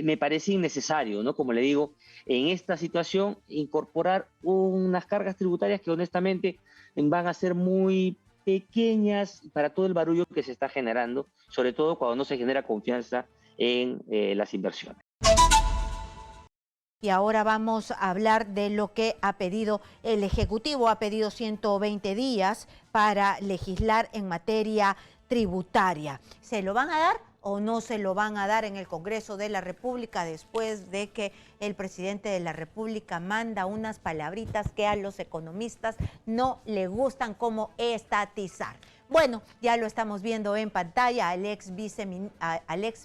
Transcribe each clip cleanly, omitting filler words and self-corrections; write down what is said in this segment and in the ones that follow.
me parece innecesario, ¿no? Como le digo, en esta situación, incorporar unas cargas tributarias que honestamente van a ser muy pequeñas para todo el barullo que se está generando, sobre todo cuando no se genera confianza en las inversiones. Y ahora vamos a hablar de lo que ha pedido el Ejecutivo. Ha pedido 120 días para legislar en materia tributaria. ¿Se lo van a dar o no se lo van a dar en el Congreso de la República después de que el presidente de la República manda unas palabritas que a los economistas no le gustan, como estatizar? Bueno, ya lo estamos viendo en pantalla al ex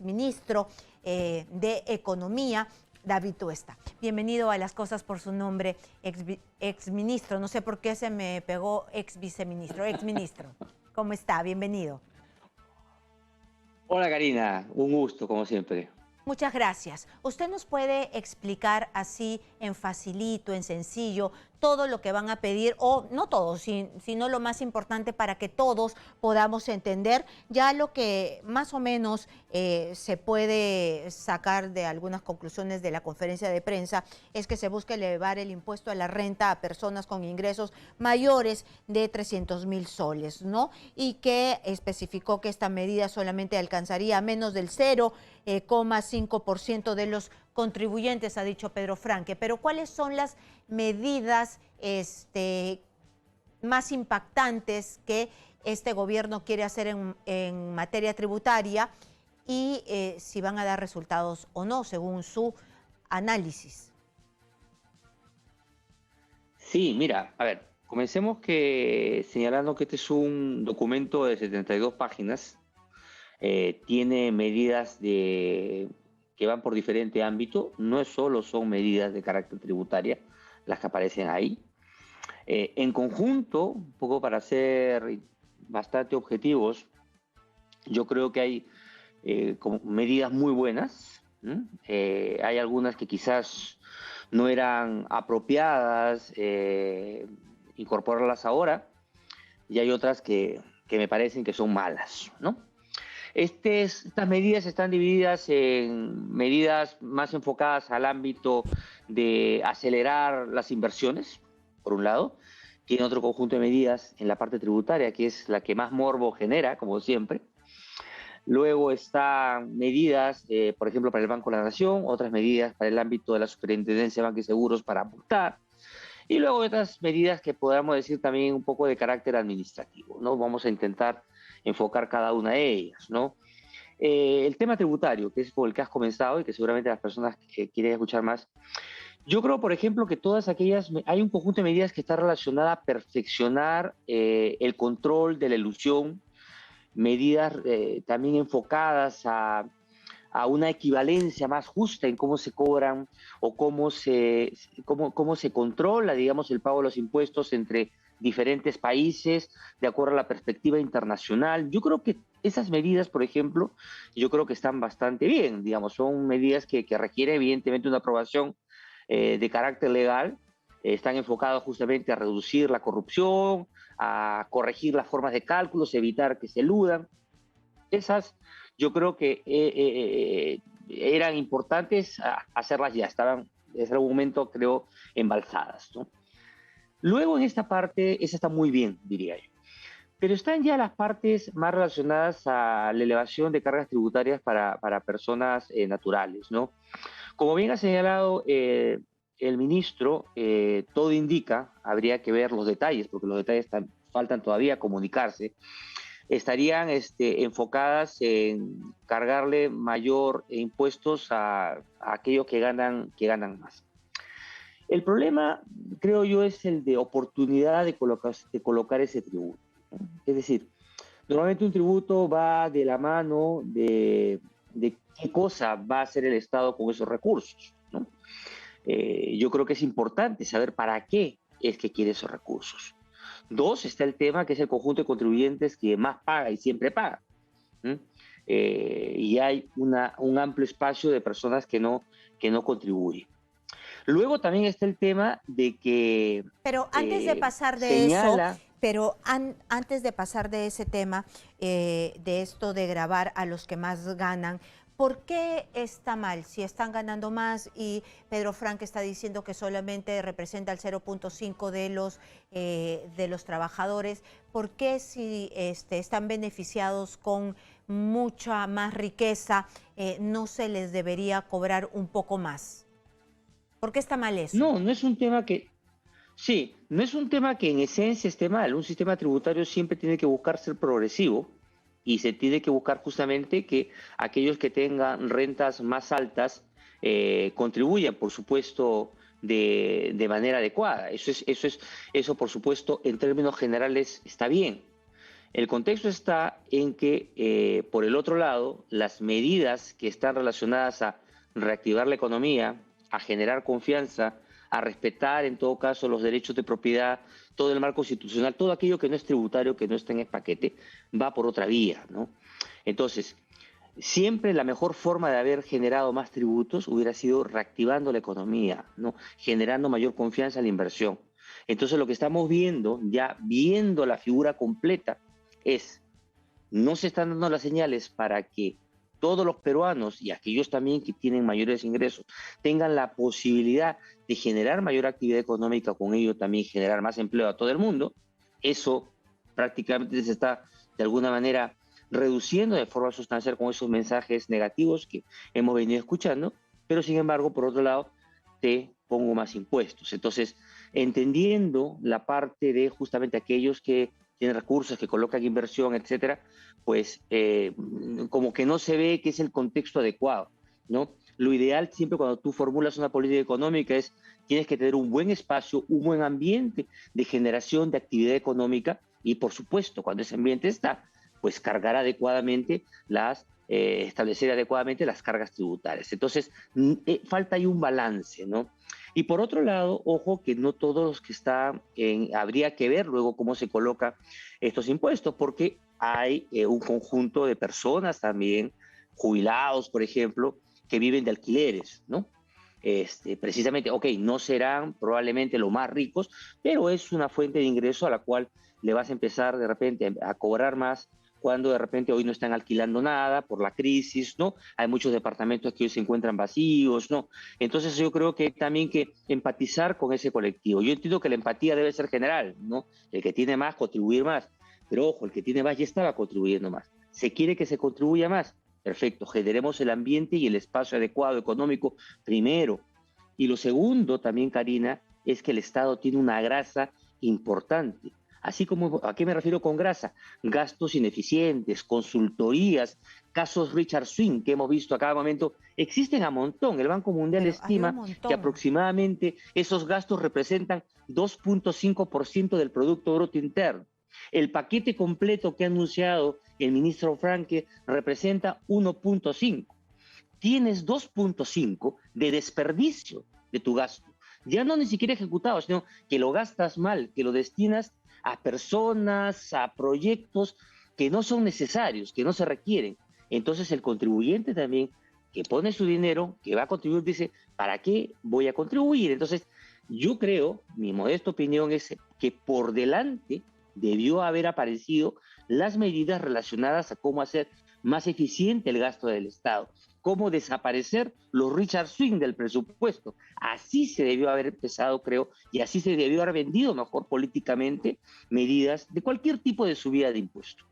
ministro de Economía, David Tuesta. Bienvenido a Las Cosas por su nombre, ex ministro. No sé por qué se me pegó ex viceministro, ex ministro. ¿Cómo está? Bienvenido. Hola Karina, un gusto como siempre. Muchas gracias. ¿Usted nos puede explicar así en facilito, en sencillo, todo lo que van a pedir, o no todo, sino lo más importante para que todos podamos entender ya lo que más o menos se puede sacar de algunas conclusiones de la conferencia de prensa? Es que se busca elevar el impuesto a la renta a personas con ingresos mayores de 300,000 soles, ¿no? Y que especificó que esta medida solamente alcanzaría a menos del 0,5% de los contribuyentes, ha dicho Pedro Franque. Pero ¿cuáles son las medidas más impactantes que este gobierno quiere hacer en materia tributaria, y si van a dar resultados o no, según su análisis? Sí, mira, a ver, comencemos señalando que este es un documento de 72 páginas. Tiene medidas que van por diferente ámbito, no solo son medidas de carácter tributaria las que aparecen ahí. En conjunto, un poco para ser bastante objetivos, yo creo que hay como medidas muy buenas. Hay algunas que quizás no eran apropiadas incorporarlas ahora, y hay otras que me parecen que son malas, ¿no? Estas medidas están divididas en medidas más enfocadas al ámbito de acelerar las inversiones, por un lado. Tiene otro conjunto de medidas en la parte tributaria, que es la que más morbo genera, como siempre. Luego están medidas, por ejemplo, para el Banco de la Nación, otras medidas para el ámbito de la Superintendencia de Bancos y Seguros para multar. Y luego otras medidas que podamos decir también un poco de carácter administrativo, ¿no? Vamos a intentar enfocar cada una de ellas, ¿no? El tema tributario, que es por el que has comenzado y que seguramente las personas que quieren escuchar más, yo creo, por ejemplo, que todas aquellas, hay un conjunto de medidas que está relacionada a perfeccionar el control de la elusión, medidas también enfocadas a una equivalencia más justa en cómo se cobran o cómo se controla, digamos, el pago de los impuestos entre diferentes países de acuerdo a la perspectiva internacional. Yo creo que esas medidas, por ejemplo, yo creo que están bastante bien, digamos, son medidas que requieren evidentemente una aprobación de carácter legal. Están enfocadas justamente a reducir la corrupción, a corregir las formas de cálculos, evitar que se eludan. Esas yo creo que eran importantes hacerlas ya, estaban desde algún momento, creo, embalsadas, ¿no? Luego en esta parte, esa está muy bien, diría yo. Pero están ya las partes más relacionadas a la elevación de cargas tributarias para personas naturales, ¿no? Como bien ha señalado el ministro, todo indica, habría que ver los detalles, porque los detalles faltan todavía comunicarse, estarían enfocadas en cargarle mayor impuestos a aquellos que ganan más. El problema, creo yo, es el de oportunidad de colocar ese tributo, ¿no? Es decir, normalmente un tributo va de la mano de qué cosa va a hacer el Estado con esos recursos, ¿no? Yo creo que es importante saber para qué es que quiere esos recursos. Dos, está el tema que es el conjunto de contribuyentes que más paga y siempre paga. Y hay un amplio espacio de personas que no contribuyen. Luego también está el tema de que Pero antes de pasar de señala... eso, antes de pasar de ese tema, de esto de gravar a los que más ganan, ¿Por qué está mal? Si están ganando más y Pedro Frank está diciendo que solamente representa el 0.5 de los trabajadores, ¿por qué si están beneficiados con mucha más riqueza no se les debería cobrar un poco más? ¿Por qué está mal eso? No, no es un tema que, sí, no es un tema que en esencia esté mal. Un sistema tributario siempre tiene que buscar ser progresivo y se tiene que buscar justamente que aquellos que tengan rentas más altas contribuyan, por supuesto, de manera adecuada. Eso, por supuesto, en términos generales está bien. El contexto está en que, por el otro lado, las medidas que están relacionadas a reactivar la economía, a generar confianza, a respetar en todo caso los derechos de propiedad, todo el marco constitucional, todo aquello que no es tributario, que no está en el paquete, va por otra vía, ¿no? Entonces, siempre la mejor forma de haber generado más tributos hubiera sido reactivando la economía, ¿no? Generando mayor confianza en la inversión. Entonces, lo que estamos viendo, ya viendo la figura completa, es no se están dando las señales para que todos los peruanos y aquellos también que tienen mayores ingresos tengan la posibilidad de generar mayor actividad económica, con ello también generar más empleo a todo el mundo. Eso prácticamente se está de alguna manera reduciendo de forma sustancial con esos mensajes negativos que hemos venido escuchando, pero sin embargo, por otro lado, te pongo más impuestos. Entonces, entendiendo la parte de justamente aquellos que tienen recursos, que colocan inversión, etcétera, pues como que no se ve que es el contexto adecuado, ¿no? Lo ideal siempre cuando tú formulas una política económica es tienes que tener un buen espacio, un buen ambiente de generación de actividad económica y, por supuesto, cuando ese ambiente está, pues cargar adecuadamente establecer adecuadamente las cargas tributarias. Entonces, falta ahí un balance, ¿no? Y por otro lado, ojo que no todos los que están habría que ver luego cómo se colocan estos impuestos, porque hay un conjunto de personas también, jubilados, por ejemplo, que viven de alquileres, ¿no? Precisamente, ok, no serán probablemente los más ricos, pero es una fuente de ingreso a la cual le vas a empezar de repente a cobrar más cuando de repente hoy no están alquilando nada por la crisis, ¿no? Hay muchos departamentos que hoy se encuentran vacíos, ¿no? Entonces yo creo que también que empatizar con ese colectivo. Yo entiendo que la empatía debe ser general, ¿no? El que tiene más, contribuir más. Pero ojo, el que tiene más ya estaba contribuyendo más. ¿Se quiere que se contribuya más? Perfecto, generemos el ambiente y el espacio adecuado económico primero. Y lo segundo también, Karina, es que el Estado tiene una grasa importante. Así como, ¿a qué me refiero con grasa? Gastos ineficientes, consultorías, casos Richard Swing que hemos visto a cada momento, existen a montón. El Banco Mundial Pero hay un estima que montón. aproximadamente esos gastos representan 2.5% del Producto Bruto Interno. El paquete completo que ha anunciado el ministro Franke representa 1.5. Tienes 2.5 de desperdicio de tu gasto. Ya no ni siquiera ejecutado, sino que lo gastas mal, que lo destinas a personas, a proyectos que no son necesarios, que no se requieren. Entonces el contribuyente también, que pone su dinero, que va a contribuir, dice, ¿para qué voy a contribuir? Entonces yo creo, mi modesta opinión es que por delante debió haber aparecido las medidas relacionadas a cómo hacer más eficiente el gasto del Estado, cómo desaparecer los Richard Swing del presupuesto. Así se debió haber empezado, creo, y así se debió haber vendido mejor políticamente medidas de cualquier tipo de subida de impuestos.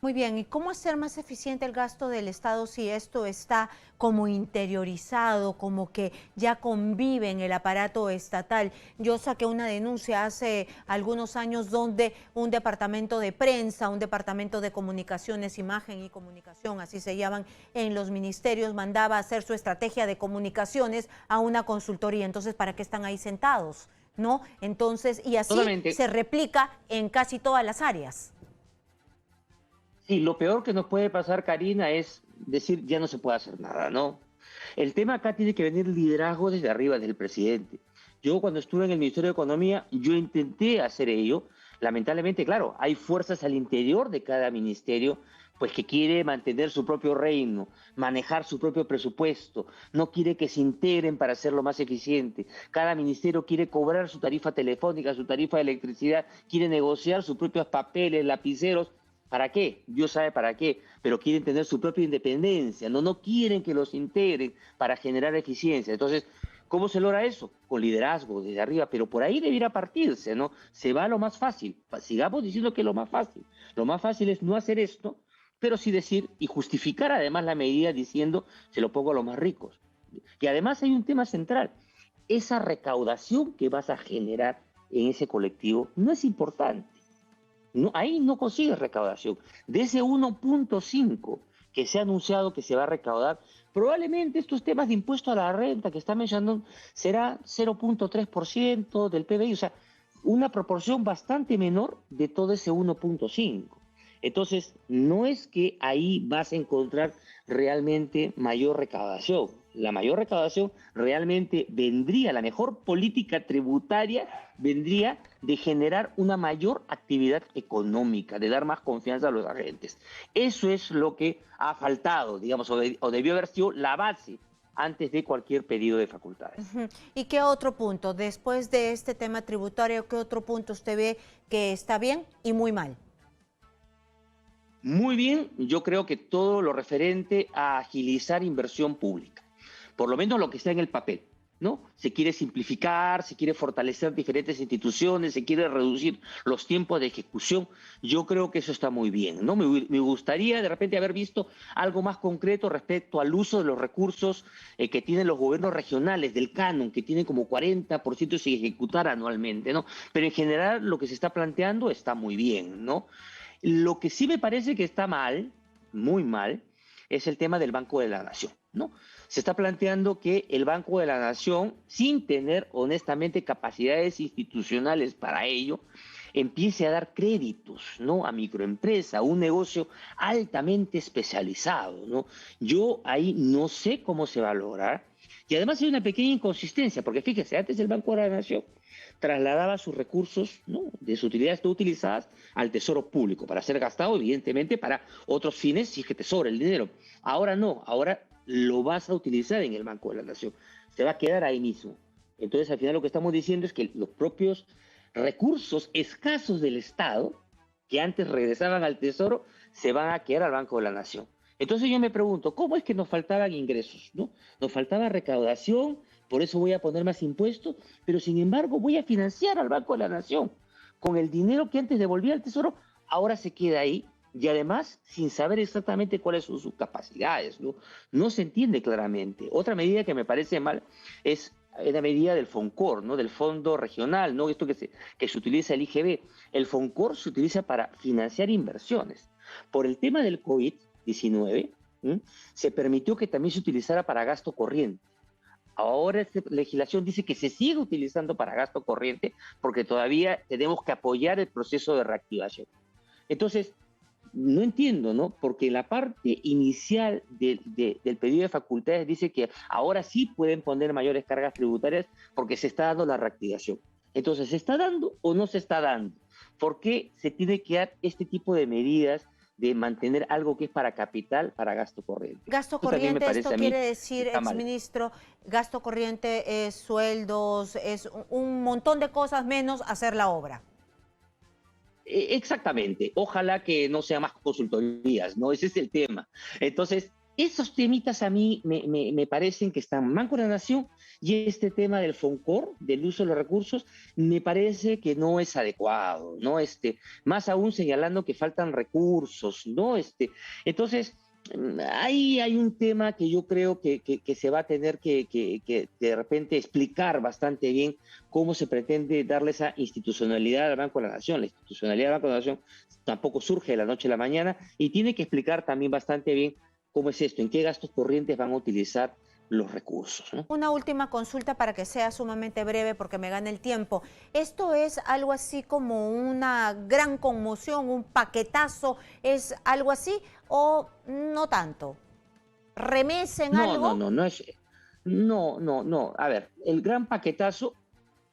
Muy bien, ¿y cómo hacer más eficiente el gasto del Estado si esto está como interiorizado, como que ya convive en el aparato estatal? Yo saqué una denuncia hace algunos años donde un departamento de prensa, un departamento de comunicaciones, imagen y comunicación, así se llaman en los ministerios, mandaba a hacer su estrategia de comunicaciones a una consultoría. Entonces, ¿para qué están ahí sentados? ¿No? Entonces, y así Solamente, se replica en casi todas las áreas. sí, lo peor que nos puede pasar, Karina, es decir, ya no se puede hacer nada, ¿no? El tema acá tiene que venir liderazgo desde arriba, desde el presidente. Yo cuando estuve en el Ministerio de Economía, yo intenté hacer ello. Lamentablemente, claro, hay fuerzas al interior de cada ministerio, pues que quiere mantener su propio reino, manejar su propio presupuesto, no quiere que se integren para hacerlo más eficiente. Cada ministerio quiere cobrar su tarifa telefónica, su tarifa de electricidad, quiere negociar sus propios papeles, lapiceros. ¿Para qué? Dios sabe para qué, pero quieren tener su propia independencia, no quieren que los integren para generar eficiencia. Entonces, ¿cómo se logra eso? Con liderazgo desde arriba, pero por ahí debiera partirse, ¿no? Se va a lo más fácil. Sigamos diciendo que es lo más fácil. Lo más fácil es no hacer esto, pero sí decir y justificar además la medida diciendo se lo pongo a los más ricos. Y además hay un tema central. Esa recaudación que vas a generar en ese colectivo no es importante. No, ahí no consigues recaudación. De ese 1.5 que se ha anunciado que se va a recaudar, probablemente estos temas de impuesto a la renta que está mencionando será 0.3% del PBI, o sea, una proporción bastante menor de todo ese 1.5. Entonces, no es que ahí vas a encontrar realmente mayor recaudación. La mayor recaudación realmente vendría, la mejor política tributaria vendría de generar una mayor actividad económica, de dar más confianza a los agentes. Eso es lo que ha faltado, digamos, o debió haber sido la base antes de cualquier pedido de facultades. ¿Y qué otro punto, después de este tema tributario, qué otro punto usted ve que está bien y muy mal? Muy bien, yo creo que todo lo referente a agilizar inversión pública, por lo menos lo que está en el papel, ¿no? Se quiere simplificar, se quiere fortalecer diferentes instituciones, se quiere reducir los tiempos de ejecución. Yo creo que eso está muy bien, ¿no? Me gustaría de repente haber visto algo más concreto respecto al uso de los recursos que tienen los gobiernos regionales del canon, que tienen como 40% sin ejecutar anualmente, ¿no? Pero en general lo que se está planteando está muy bien, ¿no? Lo que sí me parece que está mal, muy mal, es el tema del Banco de la Nación, ¿no? Se está planteando que el Banco de la Nación, sin tener honestamente capacidades institucionales para ello, empiece a dar créditos, ¿no? A microempresa, a un negocio altamente especializado, ¿no? Yo ahí no sé cómo se va a lograr. Y además hay una pequeña inconsistencia, porque fíjese, antes el Banco de la Nación trasladaba sus recursos, ¿no?, de sus utilidades no utilizadas al Tesoro Público para ser gastado, evidentemente, para otros fines si es que te sobra el dinero. Ahora no, ahora lo vas a utilizar en el Banco de la Nación. Se va a quedar ahí mismo. Entonces, al final lo que estamos diciendo es que los propios recursos escasos del Estado, que antes regresaban al Tesoro, se van a quedar al Banco de la Nación. Entonces yo me pregunto, ¿cómo es que nos faltaban ingresos, ¿no? Nos faltaba recaudación, por eso voy a poner más impuestos, pero sin embargo voy a financiar al Banco de la Nación. Con el dinero que antes devolvía al Tesoro, ahora se queda ahí y además sin saber exactamente cuáles son sus capacidades, ¿no? No se entiende claramente. Otra medida que me parece mal es la medida del FONCOR, ¿no? Del Fondo Regional, ¿no? Esto que se utiliza el IGB. El FONCOR se utiliza para financiar inversiones. Por el tema del COVID-19, se permitió que también se utilizara para gasto corriente. Ahora esta legislación dice que se sigue utilizando para gasto corriente porque todavía tenemos que apoyar el proceso de reactivación. Entonces, no entiendo, ¿no? Porque en la parte inicial del pedido de facultades dice que ahora sí pueden poner mayores cargas tributarias porque se está dando la reactivación. Entonces, ¿se está dando o no se está dando? ¿Por qué se tiene que dar este tipo de medidas de mantener algo que es para capital, para gasto corriente? Gasto Esto también me corriente, parece esto a mí quiere que decir, está mal. exministro, gasto corriente es sueldos, es un montón de cosas menos hacer la obra. Exactamente, ojalá que no sea más consultorías, ¿no? Ese es el tema. Entonces, esos temitas a mí me parecen que están Banco de la Nación y este tema del FONCOR, del uso de los recursos, me parece que no es adecuado, ¿no? Más aún señalando que faltan recursos, ¿no? Entonces, ahí hay un tema que yo creo que se va a tener que de repente explicar bastante bien cómo se pretende darle esa institucionalidad al Banco de la Nación. La institucionalidad del Banco de la Nación tampoco surge de la noche a la mañana y tiene que explicar también bastante bien cómo es esto, en qué gastos corrientes van a utilizar los recursos, ¿no? Una última consulta para que sea sumamente breve porque me gana el tiempo. ¿Esto es algo así como una gran conmoción, un paquetazo? ¿Es algo así o no tanto? ¿Remesen algo? No es, no. A ver, el gran paquetazo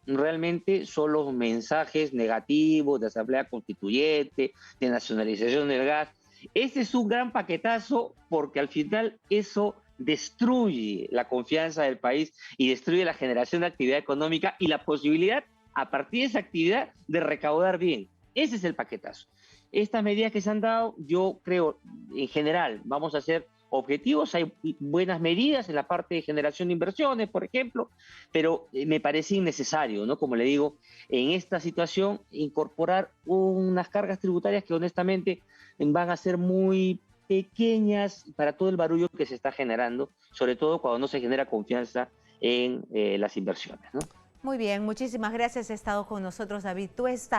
realmente son los mensajes negativos de Asamblea Constituyente, de nacionalización del gas. Ese es un gran paquetazo porque al final eso destruye la confianza del país y destruye la generación de actividad económica y la posibilidad, a partir de esa actividad, de recaudar bien. Ese es el paquetazo. estas medidas que se han dado, yo creo, en general, vamos a ser objetivos. Hay buenas medidas en la parte de generación de inversiones, por ejemplo, pero me parece innecesario, ¿no? Como le digo, en esta situación, incorporar unas cargas tributarias que honestamente van a ser muy pequeñas para todo el barullo que se está generando, sobre todo cuando no se genera confianza en las inversiones, ¿no? Muy bien, muchísimas gracias. Ha estado con nosotros David Tuesta,